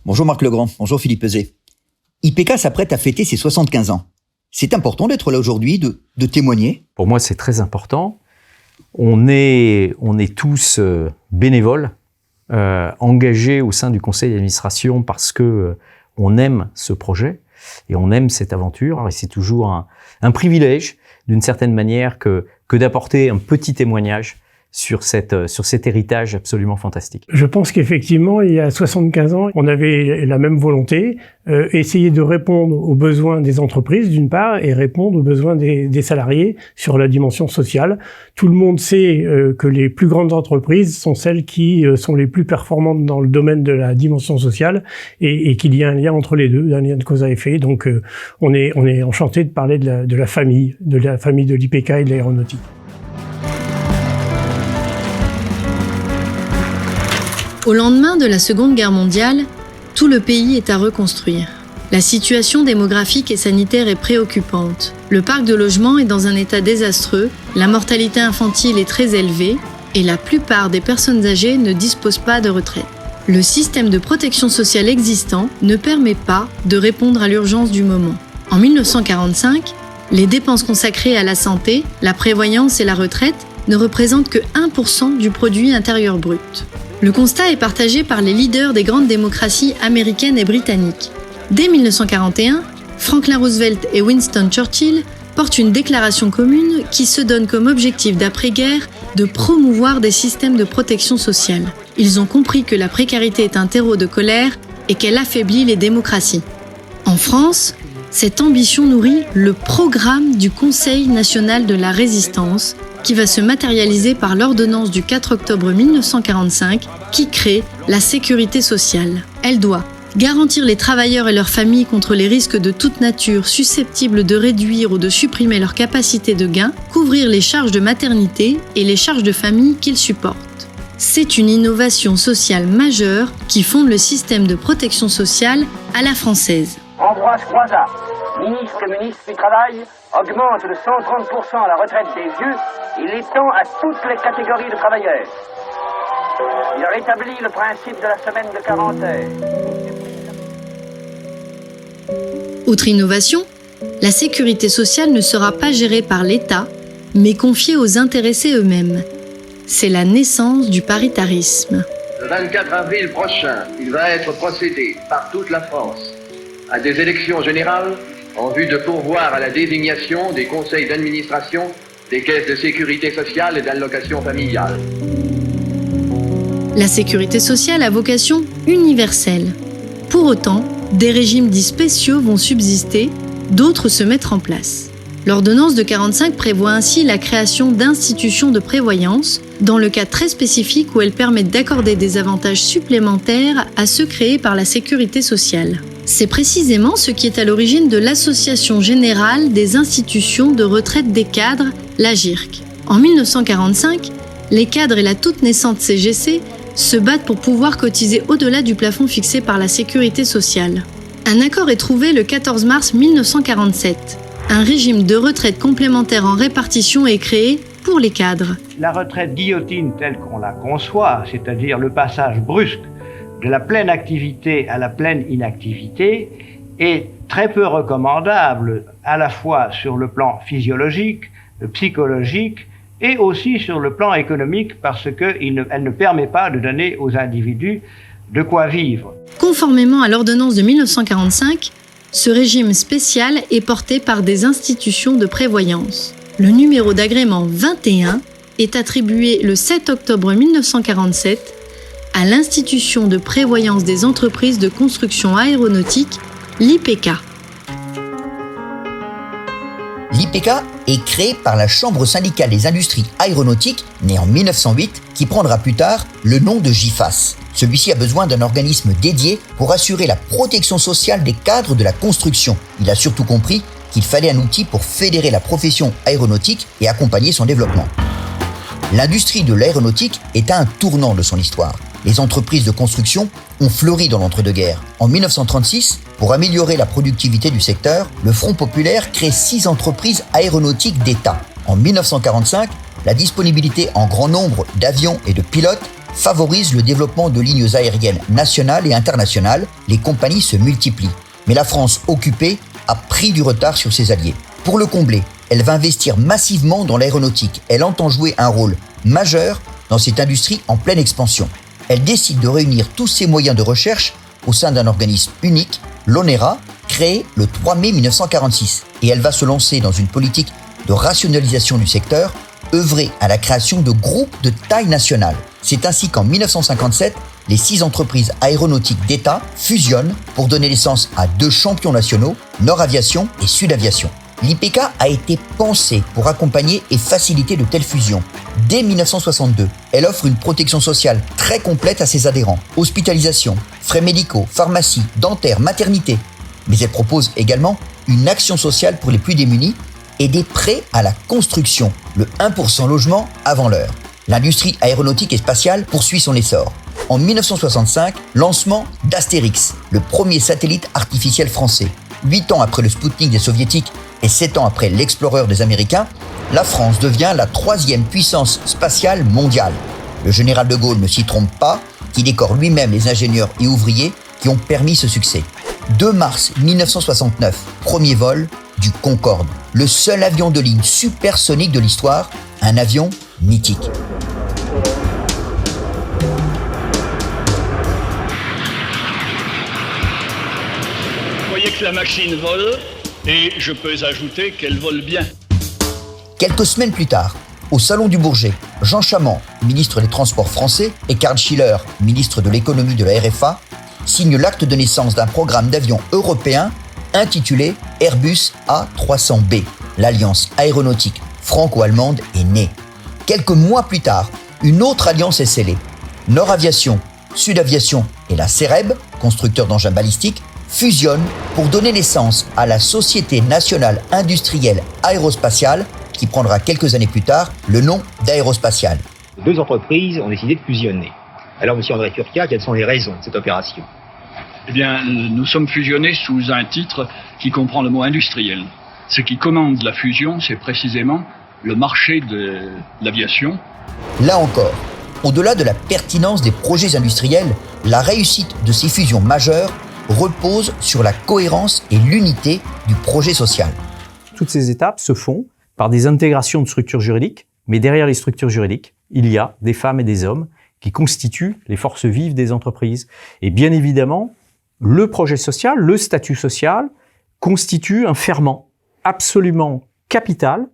Bonjour Marc Legrand, bonjour Philippe Peuzet. IPK s'apprête à fêter ses 75 ans. C'est important d'être là aujourd'hui, de témoigner. Pour moi, c'est très important. On est tous bénévoles, engagés au sein du conseil d'administration parce que on aime ce projet et on aime cette aventure. Et c'est toujours un privilège, d'une certaine manière, que d'apporter un petit témoignage sur cet héritage absolument fantastique. Je pense qu'effectivement, il y a 75 ans, on avait la même volonté, essayer de répondre aux besoins des entreprises, d'une part, et répondre aux besoins des salariés sur la dimension sociale. Tout le monde sait que les plus grandes entreprises sont celles qui sont les plus performantes dans le domaine de la dimension sociale et qu'il y a un lien entre les deux, un lien de cause à effet. Donc, on est enchanté de parler de la famille de l'IPK et de l'aéronautique. Au lendemain de la Seconde Guerre mondiale, tout le pays est à reconstruire. La situation démographique et sanitaire est préoccupante. Le parc de logement est dans un état désastreux, la mortalité infantile est très élevée et la plupart des personnes âgées ne disposent pas de retraite. Le système de protection sociale existant ne permet pas de répondre à l'urgence du moment. En 1945, les dépenses consacrées à la santé, la prévoyance et la retraite ne représentent que 1% du produit intérieur brut. Le constat est partagé par les leaders des grandes démocraties américaines et britanniques. Dès 1941, Franklin Roosevelt et Winston Churchill portent une déclaration commune qui se donne comme objectif d'après-guerre de promouvoir des systèmes de protection sociale. Ils ont compris que la précarité est un terreau de colère et qu'elle affaiblit les démocraties. En France, cette ambition nourrit le programme du Conseil national de la résistance, qui va se matérialiser par l'ordonnance du 4 octobre 1945 qui crée la sécurité sociale. Elle doit garantir les travailleurs et leurs familles contre les risques de toute nature susceptibles de réduire ou de supprimer leur capacité de gain, couvrir les charges de maternité et les charges de famille qu'ils supportent. C'est une innovation sociale majeure qui fonde le système de protection sociale à la française. Ambroise Croizat, ministre communiste du Travail, augmente de 130% la retraite des vieux et l'étend à toutes les catégories de travailleurs. Il rétablit le principe de la semaine de 40 heures. Autre innovation, la sécurité sociale ne sera pas gérée par l'État, mais confiée aux intéressés eux-mêmes. C'est la naissance du paritarisme. Le 24 avril prochain, il va être procédé par toute la France à des élections générales en vue de pourvoir à la désignation des conseils d'administration, des caisses de sécurité sociale et d'allocation familiale. La sécurité sociale a vocation universelle. Pour autant, des régimes dits spéciaux vont subsister, d'autres se mettre en place. L'ordonnance de 1945 prévoit ainsi la création d'institutions de prévoyance, dans le cas très spécifique où elles permettent d'accorder des avantages supplémentaires à ceux créés par la sécurité sociale. C'est précisément ce qui est à l'origine de l'Association générale des institutions de retraite des cadres, l'AGIRC. En 1945, les cadres et la toute naissante CGC se battent pour pouvoir cotiser au-delà du plafond fixé par la sécurité sociale. Un accord est trouvé le 14 mars 1947. Un régime de retraite complémentaire en répartition est créé pour les cadres. La retraite guillotine telle qu'on la conçoit, c'est-à-dire le passage brusque de la pleine activité à la pleine inactivité, est très peu recommandable, à la fois sur le plan physiologique, psychologique, et aussi sur le plan économique, parce qu'elle ne permet pas de donner aux individus de quoi vivre. Conformément à l'ordonnance de 1945, ce régime spécial est porté par des institutions de prévoyance. Le numéro d'agrément 21 est attribué le 7 octobre 1947 à l'Institution de prévoyance des entreprises de construction aéronautique, l'IPK. L'IPK est créé par la Chambre syndicale des industries aéronautiques, née en 1908, qui prendra plus tard le nom de GIFAS. Celui-ci a besoin d'un organisme dédié pour assurer la protection sociale des cadres de la construction. Il a surtout compris qu'il fallait un outil pour fédérer la profession aéronautique et accompagner son développement. L'industrie de l'aéronautique est à un tournant de son histoire. Les entreprises de construction ont fleuri dans l'entre-deux-guerres. En 1936, pour améliorer la productivité du secteur, le Front populaire crée 6 entreprises aéronautiques d'État. En 1945, la disponibilité en grand nombre d'avions et de pilotes favorise le développement de lignes aériennes nationales et internationales. Les compagnies se multiplient. Mais la France occupée a pris du retard sur ses alliés. Pour le combler, elle va investir massivement dans l'aéronautique. Elle entend jouer un rôle majeur dans cette industrie en pleine expansion. Elle décide de réunir tous ses moyens de recherche au sein d'un organisme unique, l'ONERA, créé le 3 mai 1946. Et elle va se lancer dans une politique de rationalisation du secteur, œuvrer à la création de groupes de taille nationale. C'est ainsi qu'en 1957, les 6 entreprises aéronautiques d'État fusionnent pour donner naissance à 2 champions nationaux, Nord Aviation et Sud Aviation. L'IPK a été pensée pour accompagner et faciliter de telles fusions. Dès 1962, elle offre une protection sociale très complète à ses adhérents. Hospitalisation, frais médicaux, pharmacie, dentaire, maternité. Mais elle propose également une action sociale pour les plus démunis et des prêts à la construction, le 1% logement avant l'heure. L'industrie aéronautique et spatiale poursuit son essor. En 1965, lancement d'Astérix, le premier satellite artificiel français. 8 ans après le Spoutnik des Soviétiques et 7 ans après l'Explorer des Américains, la France devient la 3e puissance spatiale mondiale. Le général de Gaulle ne s'y trompe pas, qui décore lui-même les ingénieurs et ouvriers qui ont permis ce succès. 2 mars 1969, premier vol du Concorde, le seul avion de ligne supersonique de l'histoire, un avion mythique. Vous voyez que la machine vole, et je peux ajouter qu'elle vole bien. Quelques semaines plus tard, au Salon du Bourget, Jean Chamand, ministre des Transports français, et Karl Schiller, ministre de l'économie de la RFA, signent l'acte de naissance d'un programme d'avions européen intitulé Airbus A300B. L'alliance aéronautique franco-allemande est née. Quelques mois plus tard, une autre alliance est scellée. Nord Aviation, Sud Aviation et la CEREB, constructeur d'engins balistiques, fusionnent pour donner naissance à la Société nationale industrielle aérospatiale, qui prendra quelques années plus tard le nom d'Aérospatiale. 2 entreprises ont décidé de fusionner. Alors, M. André Turca, quelles sont les raisons de cette opération ? Eh bien, nous sommes fusionnés sous un titre qui comprend le mot industriel. Ce qui commande la fusion, c'est précisément le marché de l'aviation. Là encore, au-delà de la pertinence des projets industriels, la réussite de ces fusions majeures repose sur la cohérence et l'unité du projet social. Toutes ces étapes se font par des intégrations de structures juridiques, mais derrière les structures juridiques, il y a des femmes et des hommes qui constituent les forces vives des entreprises. Et bien évidemment, le projet social, le statut social, constitue un ferment absolument capital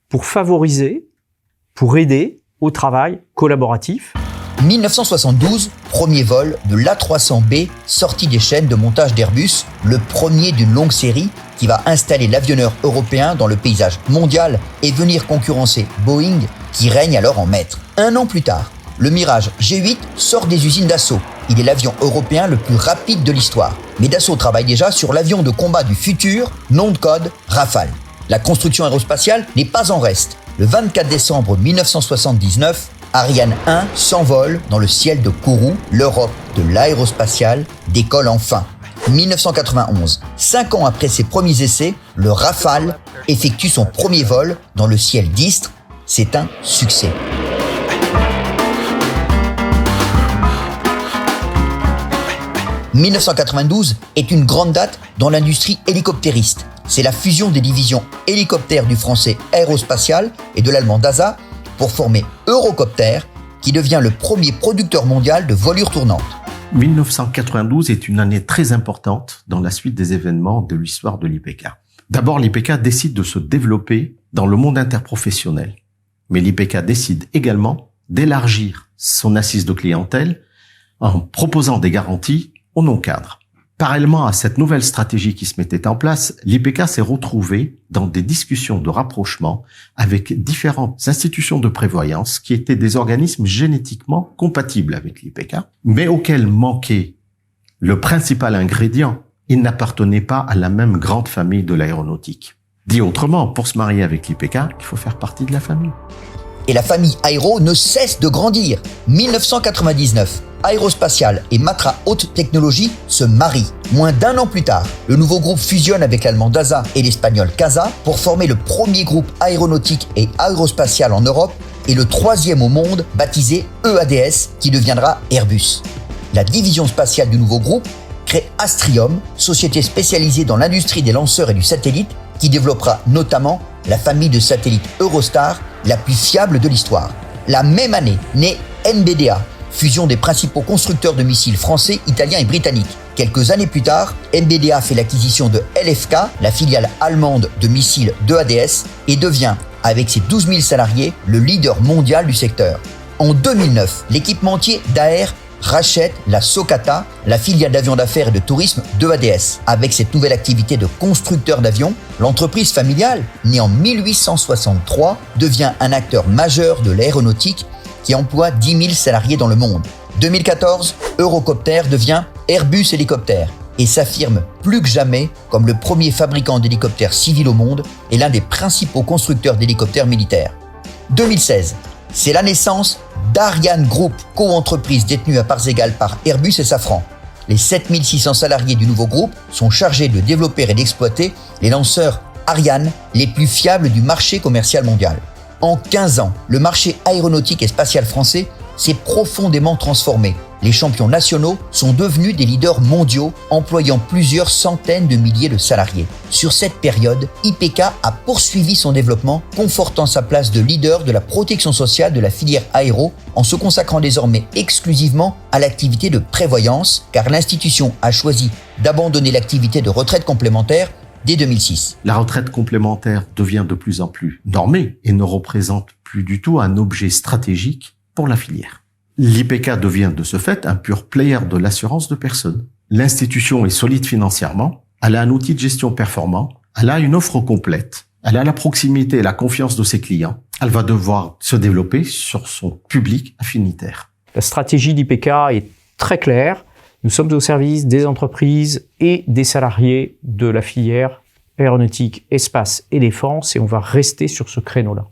pour favoriser, pour aider au travail collaboratif. 1972, premier vol de l'A300B sorti des chaînes de montage d'Airbus, le premier d'une longue série qui va installer l'avionneur européen dans le paysage mondial et venir concurrencer Boeing qui règne alors en maître. 1 an plus tard, le Mirage G8 sort des usines Dassault. Il est l'avion européen le plus rapide de l'histoire. Mais Dassault travaille déjà sur l'avion de combat du futur, nom de code Rafale. La construction aérospatiale n'est pas en reste. Le 24 décembre 1979, Ariane 1 s'envole dans le ciel de Kourou. L'Europe de l'aérospatiale décolle enfin. 1991, 5 ans après ses premiers essais, le Rafale effectue son premier vol dans le ciel d'Istres. C'est un succès. « 1992 est une grande date dans l'industrie hélicoptériste. C'est la fusion des divisions hélicoptères du français Aérospatiale et de l'allemand DASA pour former Eurocopter, qui devient le premier producteur mondial de voilures tournantes. 1992 est une année très importante dans la suite des événements de l'histoire de l'IPK. D'abord, l'IPK décide de se développer dans le monde interprofessionnel. Mais l'IPK décide également d'élargir son assise de clientèle en proposant des garanties aux non-cadres. Parallèlement à cette nouvelle stratégie qui se mettait en place, l'IPK s'est retrouvé dans des discussions de rapprochement avec différentes institutions de prévoyance qui étaient des organismes génétiquement compatibles avec l'IPK, mais auxquels manquait le principal ingrédient. Ils n'appartenaient pas à la même grande famille de l'aéronautique. Dit autrement, pour se marier avec l'IPK, il faut faire partie de la famille. Et la famille Aéro ne cesse de grandir. 1999, Aérospatiale et Matra Haute Technologie se marient. Moins d'1 an plus tard, le nouveau groupe fusionne avec l'allemand DASA et l'espagnol CASA pour former le premier groupe aéronautique et aérospatial en Europe, et le troisième au monde, baptisé EADS, qui deviendra Airbus. La division spatiale du nouveau groupe crée Astrium, société spécialisée dans l'industrie des lanceurs et du satellite, qui développera notamment la famille de satellites Eurostar, la plus fiable de l'histoire. La même année, naît MBDA, fusion des principaux constructeurs de missiles français, italiens et britanniques. Quelques années plus tard, MBDA fait l'acquisition de LFK, la filiale allemande de missiles d'EADS, et devient, avec ses 12 000 salariés, le leader mondial du secteur. En 2009, l'équipementier Daher rachète la Socata, la filiale d'avions d'affaires et de tourisme d'EADS. Avec cette nouvelle activité de constructeur d'avions, l'entreprise familiale, née en 1863, devient un acteur majeur de l'aéronautique qui emploie 10 000 salariés dans le monde. 2014, Eurocopter devient Airbus Hélicoptère et s'affirme plus que jamais comme le premier fabricant d'hélicoptères civils au monde et l'un des principaux constructeurs d'hélicoptères militaires. 2016, c'est la naissance d'Ariane Group, co-entreprise détenue à parts égales par Airbus et Safran. Les 7600 salariés du nouveau groupe sont chargés de développer et d'exploiter les lanceurs Ariane les plus fiables du marché commercial mondial. En 15 ans, le marché aéronautique et spatial français s'est profondément transformé. Les champions nationaux sont devenus des leaders mondiaux, employant plusieurs centaines de milliers de salariés. Sur cette période, IPK a poursuivi son développement, confortant sa place de leader de la protection sociale de la filière aéro, en se consacrant désormais exclusivement à l'activité de prévoyance, car l'institution a choisi d'abandonner l'activité de retraite complémentaire dès 2006. La retraite complémentaire devient de plus en plus normée et ne représente plus du tout un objet stratégique pour la filière. L'IPK devient de ce fait un pur player de l'assurance de personnes. L'institution est solide financièrement, elle a un outil de gestion performant, elle a une offre complète, elle a la proximité et la confiance de ses clients. Elle va devoir se développer sur son public affinitaire. La stratégie d'IPK est très claire. Nous sommes au service des entreprises et des salariés de la filière aéronautique, espace et défense et on va rester sur ce créneau-là.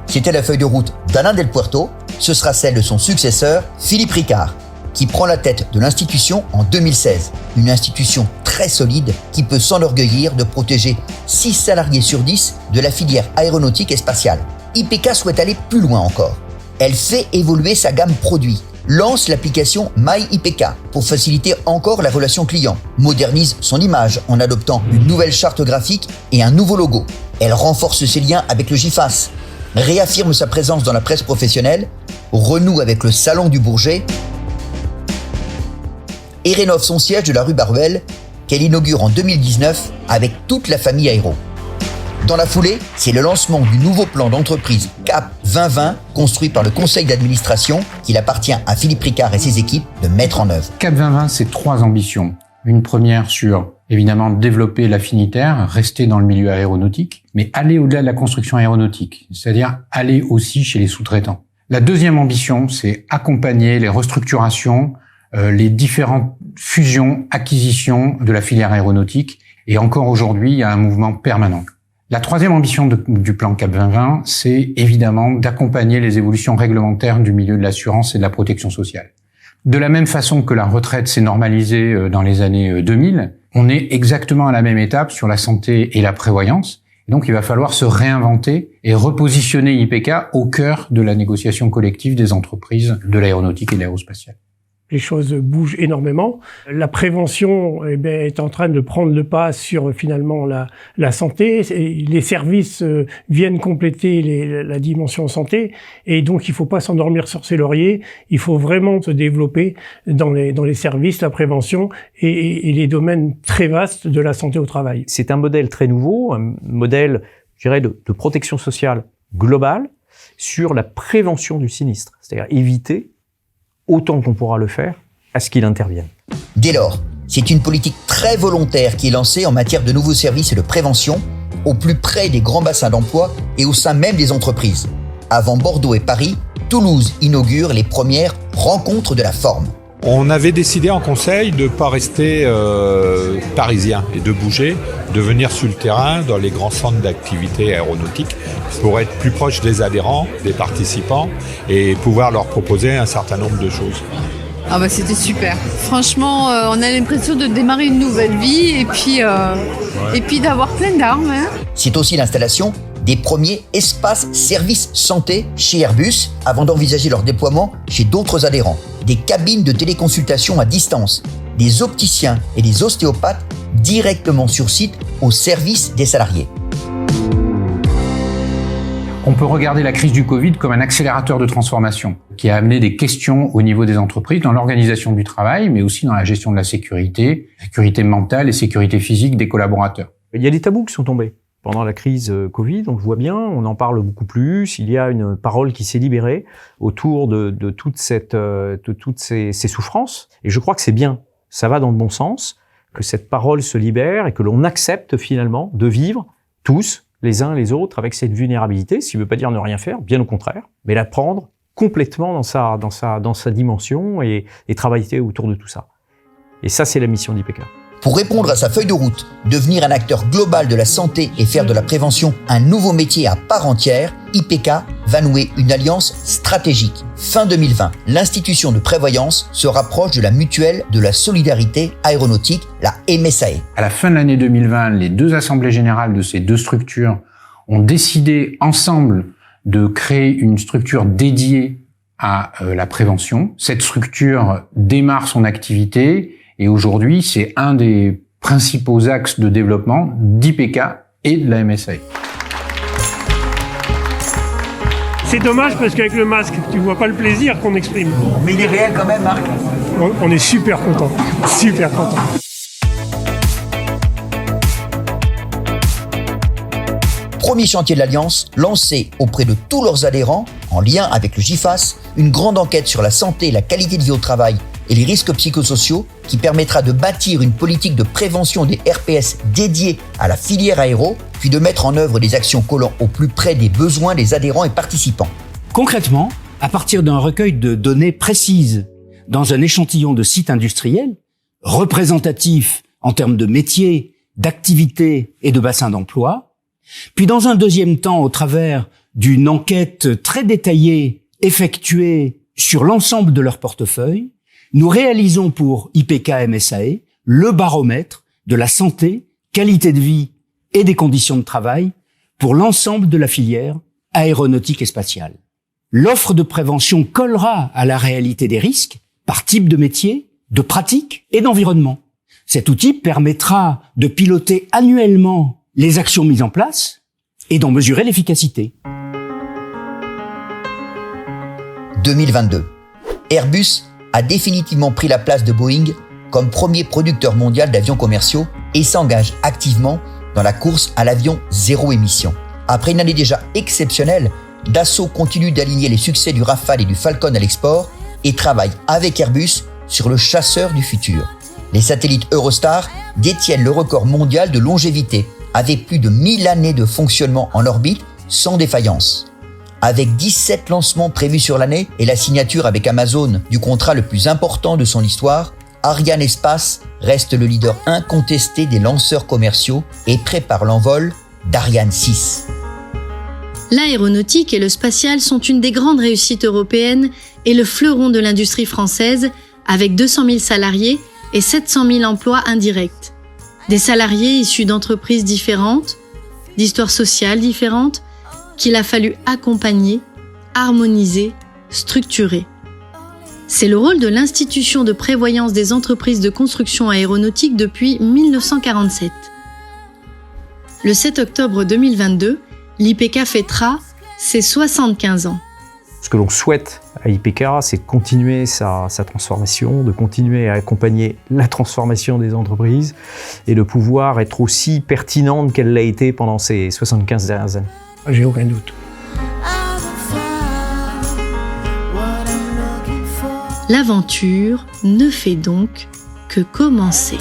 C'était la feuille de route d'Alain Del Puerto, ce sera celle de son successeur, Philippe Ricard, qui prend la tête de l'institution en 2016. Une institution très solide qui peut s'enorgueillir de protéger 6 salariés sur 10 de la filière aéronautique et spatiale. IPK souhaite aller plus loin encore. Elle fait évoluer sa gamme produits, lance l'application MyIPK pour faciliter encore la relation client, modernise son image en adoptant une nouvelle charte graphique et un nouveau logo. Elle renforce ses liens avec le GIFAS, réaffirme sa présence dans la presse professionnelle, renoue avec le Salon du Bourget et rénove son siège de la rue Baruel qu'elle inaugure en 2019 avec toute la famille Aéro. Dans la foulée, c'est le lancement du nouveau plan d'entreprise CAP 2020 construit par le conseil d'administration qu'il appartient à Philippe Ricard et ses équipes de mettre en œuvre. CAP 2020, c'est 3 ambitions. Une première sur, évidemment, développer l'affinitaire, rester dans le milieu aéronautique, mais aller au-delà de la construction aéronautique, c'est-à-dire aller aussi chez les sous-traitants. La deuxième ambition, c'est accompagner les restructurations, les différentes fusions, acquisitions de la filière aéronautique. Et encore aujourd'hui, il y a un mouvement permanent. La troisième ambition du plan CAP 2020, c'est évidemment d'accompagner les évolutions réglementaires du milieu de l'assurance et de la protection sociale. De la même façon que la retraite s'est normalisée dans les années 2000, on est exactement à la même étape sur la santé et la prévoyance. Donc il va falloir se réinventer et repositionner IPK au cœur de la négociation collective des entreprises de l'aéronautique et de l'aérospatiale. Les choses bougent énormément. La prévention est en train de prendre le pas sur finalement la santé. Les services viennent compléter la dimension santé et donc il faut pas s'endormir sur ses lauriers. Il faut vraiment se développer dans les services, la prévention et les domaines très vastes de la santé au travail. C'est un modèle très nouveau, un modèle, je dirais, de protection sociale globale sur la prévention du sinistre, c'est-à-dire éviter autant qu'on pourra le faire, à ce qu'il intervienne. Dès lors, c'est une politique très volontaire qui est lancée en matière de nouveaux services et de prévention, au plus près des grands bassins d'emploi et au sein même des entreprises. Avant Bordeaux et Paris, Toulouse inaugure les premières rencontres de la forme. On avait décidé en conseil de ne pas rester parisien et de bouger, de venir sur le terrain dans les grands centres d'activité aéronautique pour être plus proche des adhérents, des participants et pouvoir leur proposer un certain nombre de choses. Ah bah c'était super. Franchement, on a l'impression de démarrer une nouvelle vie et puis d'avoir plein d'armes. Hein. C'est aussi l'installation des premiers espaces services santé chez Airbus avant d'envisager leur déploiement chez d'autres adhérents. Des cabines de téléconsultation à distance, des opticiens et des ostéopathes directement sur site au service des salariés. On peut regarder la crise du Covid comme un accélérateur de transformation qui a amené des questions au niveau des entreprises dans l'organisation du travail, mais aussi dans la gestion de la sécurité mentale et sécurité physique des collaborateurs. Il y a des tabous qui sont tombés pendant la crise Covid, on le voit bien, on en parle beaucoup plus, il y a une parole qui s'est libérée autour de toutes ces souffrances, et je crois que c'est bien, ça va dans le bon sens, que cette parole se libère et que l'on accepte finalement de vivre tous, les uns les autres, avec cette vulnérabilité, ce qui ne veut pas dire ne rien faire, bien au contraire, mais la prendre complètement dans sa dimension et travailler autour de tout ça. Et ça, c'est la mission d'IPK. Pour répondre à sa feuille de route, devenir un acteur global de la santé et faire de la prévention un nouveau métier à part entière, IPK va nouer une alliance stratégique. Fin 2020, l'institution de prévoyance se rapproche de la mutuelle de la solidarité aéronautique, la MSAE. À la fin de l'année 2020, les deux assemblées générales de ces deux structures ont décidé ensemble de créer une structure dédiée à la prévention. Cette structure démarre son activité et aujourd'hui, c'est un des principaux axes de développement d'IPK et de la MSAE. C'est dommage parce qu'avec le masque, tu vois pas le plaisir qu'on exprime. Mais il est réel quand même, Marc. On est super content, super content. Premier chantier de l'Alliance, lancé auprès de tous leurs adhérents, en lien avec le GIFAS, une grande enquête sur la santé et la qualité de vie au travail et les risques psychosociaux qui permettra de bâtir une politique de prévention des RPS dédiée à la filière aéro, puis de mettre en œuvre des actions collant au plus près des besoins des adhérents et participants. Concrètement, à partir d'un recueil de données précises dans un échantillon de sites industriels, représentatifs en termes de métiers, d'activités et de bassins d'emploi, puis dans un deuxième temps au travers d'une enquête très détaillée effectuée sur l'ensemble de leur portefeuille, nous réalisons pour IPK MSAE le baromètre de la santé, qualité de vie et des conditions de travail pour l'ensemble de la filière aéronautique et spatiale. L'offre de prévention collera à la réalité des risques par type de métier, de pratique et d'environnement. Cet outil permettra de piloter annuellement les actions mises en place et d'en mesurer l'efficacité. 2022. Airbus a définitivement pris la place de Boeing comme premier producteur mondial d'avions commerciaux et s'engage activement dans la course à l'avion zéro émission. Après une année déjà exceptionnelle, Dassault continue d'aligner les succès du Rafale et du Falcon à l'export et travaille avec Airbus sur le chasseur du futur. Les satellites Eurostar détiennent le record mondial de longévité, avec plus de 1000 années de fonctionnement en orbite sans défaillance. Avec 17 lancements prévus sur l'année et la signature avec Amazon du contrat le plus important de son histoire, Arianespace reste le leader incontesté des lanceurs commerciaux et prépare l'envol d'Ariane 6. L'aéronautique et le spatial sont une des grandes réussites européennes et le fleuron de l'industrie française, avec 200 000 salariés et 700 000 emplois indirects. Des salariés issus d'entreprises différentes, d'histoires sociales différentes, qu'il a fallu accompagner, harmoniser, structurer. C'est le rôle de l'Institution de prévoyance des entreprises de construction aéronautique depuis 1947. Le 7 octobre 2022, l'IPK fêtera ses 75 ans. Ce que l'on souhaite à IPK, c'est de continuer sa transformation, de continuer à accompagner la transformation des entreprises et de pouvoir être aussi pertinente qu'elle l'a été pendant ces 75 dernières années. J'ai aucun doute. L'aventure ne fait donc que commencer.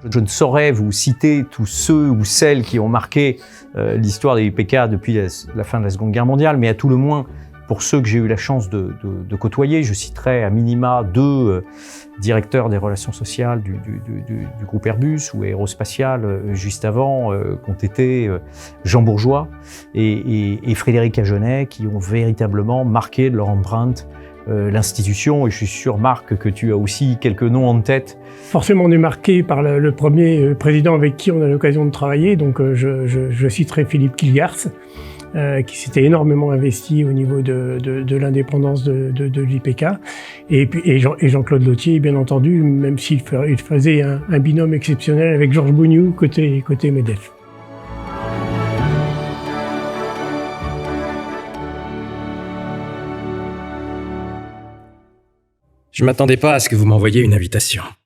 Je ne saurais vous citer tous ceux ou celles qui ont marqué l'histoire des IPK depuis la fin de la Seconde Guerre mondiale, mais à tout le moins, pour ceux que j'ai eu la chance de côtoyer, je citerai à minima 2 directeurs des relations sociales du groupe Airbus ou Aérospatiale juste avant, qui ont été Jean Bourgeois et Frédéric Agenais, qui ont véritablement marqué de leur empreinte l'institution, et je suis sûr, Marc, que tu as aussi quelques noms en tête. Forcément, on est marqué par le premier président avec qui on a l'occasion de travailler, donc je citerai Philippe Kilgars, qui s'était énormément investi au niveau de l'indépendance de l'IPK, et Jean-Claude Lautier, bien entendu, même s'il faisait un binôme exceptionnel avec Georges Bougnoux côté MEDEF. Je m'attendais pas à ce que vous m'envoyiez une invitation.